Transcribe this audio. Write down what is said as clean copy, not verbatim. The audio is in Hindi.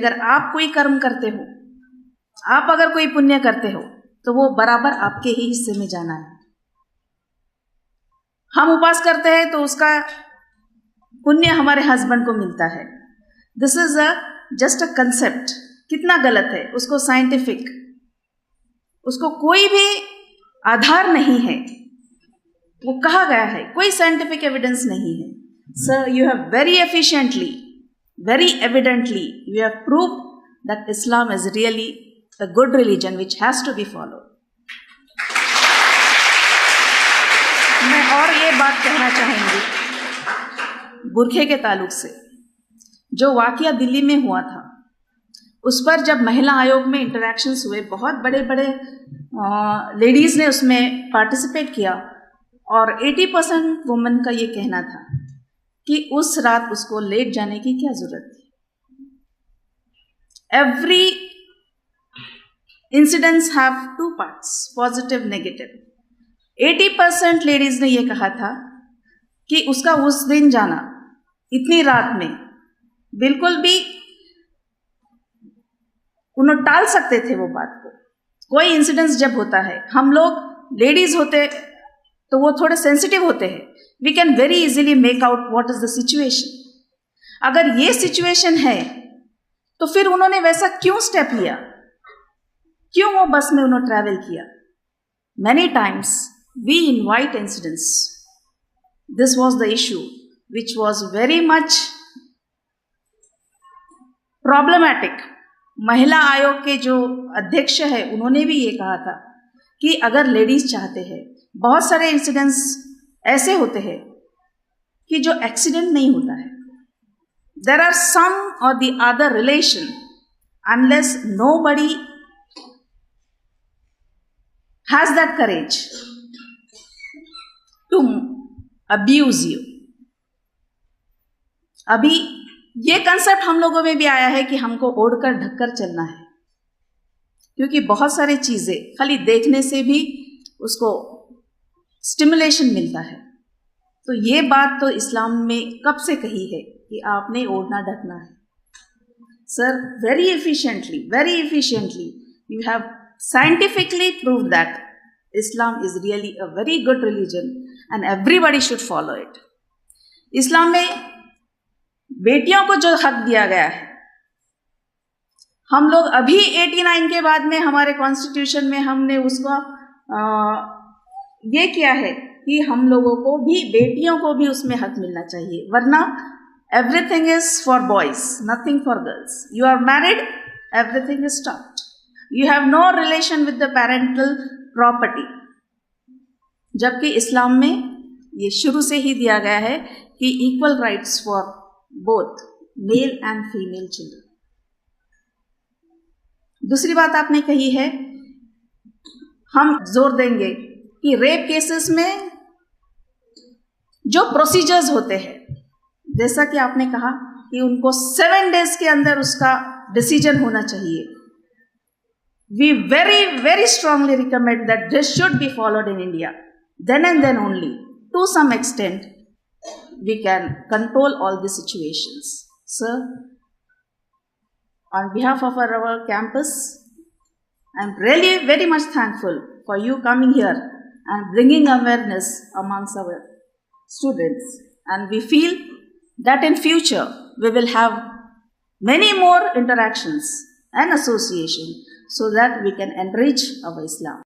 अगर आप कोई कर्म करते हो, आप अगर कोई पुण्य करते हो, तो वो बराबर आपके ही हिस्से में जाना है। हम उपवास करते हैं तो उसका पुण्य हमारे हस्बैंड को मिलता है। This is just a concept. कितना गलत है, उसको साइंटिफिक, उसको कोई भी आधार नहीं है, वो कहा गया है, कोई साइंटिफिक एविडेंस नहीं है। Sir, you have very efficiently, very evidently, you have proved that Islam is really the good religion which has to be followed. मैं और ये बात कहना चाहूँगी बुरखे के ताल्लुक से। जो वाक़या दिल्ली में हुआ था, उस पर जब महिला आयोग में इंटरैक्शंस हुए, बहुत बड़े बड़े लेडीज़ ने उसमें पार्टिसिपेट किया और 80% वुमेन का ये कहना था कि उस रात उसको लेट जाने की क्या जरूरत थी। Every incidents have two parts, positive negative. 80% ladies ने यह कहा था कि उसका उस दिन जाना इतनी रात में बिल्कुल भी उन्होंने टाल सकते थे वो बात को। कोई इंसिडेंस जब होता है, हम लोग लेडीज होते तो वो थोड़े सेंसिटिव होते हैं, we can very easily make out what is the situation. अगर ये सिचुएशन है तो फिर उन्होंने वैसा क्यों स्टेप लिया, क्यों वो बस में उन्होंने ट्रैवल किया। Many times we invite incidents, this was the issue which was very much problematic. महिला आयोग के जो अध्यक्ष है उन्होंने भी ये कहा था कि अगर लेडीज चाहते हैं, बहुत सारे इंसिडेंट्स ऐसे होते हैं कि जो एक्सीडेंट नहीं होता है, देर आर सम और the other relation, unless nobody has that courage to abuse you. अभी ये कंसेप्ट हम लोगों में भी आया है कि हमको ओढ़कर ढककर चलना है, क्योंकि बहुत सारी चीजें खाली देखने से भी उसको स्टिमुलेशन मिलता है। तो ये बात तो इस्लाम में कब से कही है कि आपने ओढ़ना ढकना है। Sir, very efficiently you have scientifically prove that Islam is really a very good religion and everybody should follow it. इस्लाम में बेटियों को जो हक दिया गया है, हम लोग अभी 89 के बाद में हमारे कॉन्स्टिट्यूशन में हमने उसको ये किया है कि हम लोगों को भी, बेटियों को भी उसमें हक मिलना चाहिए, वरना everything is for boys, nothing for girls. You are married, everything is stopped, you have no relation with the parental property. जबकि इस्लाम में ये शुरू से ही दिया गया है कि equal rights for both male and female children. दूसरी बात आपने कही है, हम जोर देंगे कि रेप केसेस में जो प्रोसीजर्स होते हैं, जैसा कि आपने कहा कि उनको 7 days के अंदर उसका डिसीजन होना चाहिए। We very strongly recommend that this should be followed in India. Then and then only, to some extent, we can control all the situations. Sir, on behalf of our campus, I am really very much thankful for you coming here and bringing awareness amongst our students. And we feel that in future we will have many more interactions and association so that we can enrich our Islam.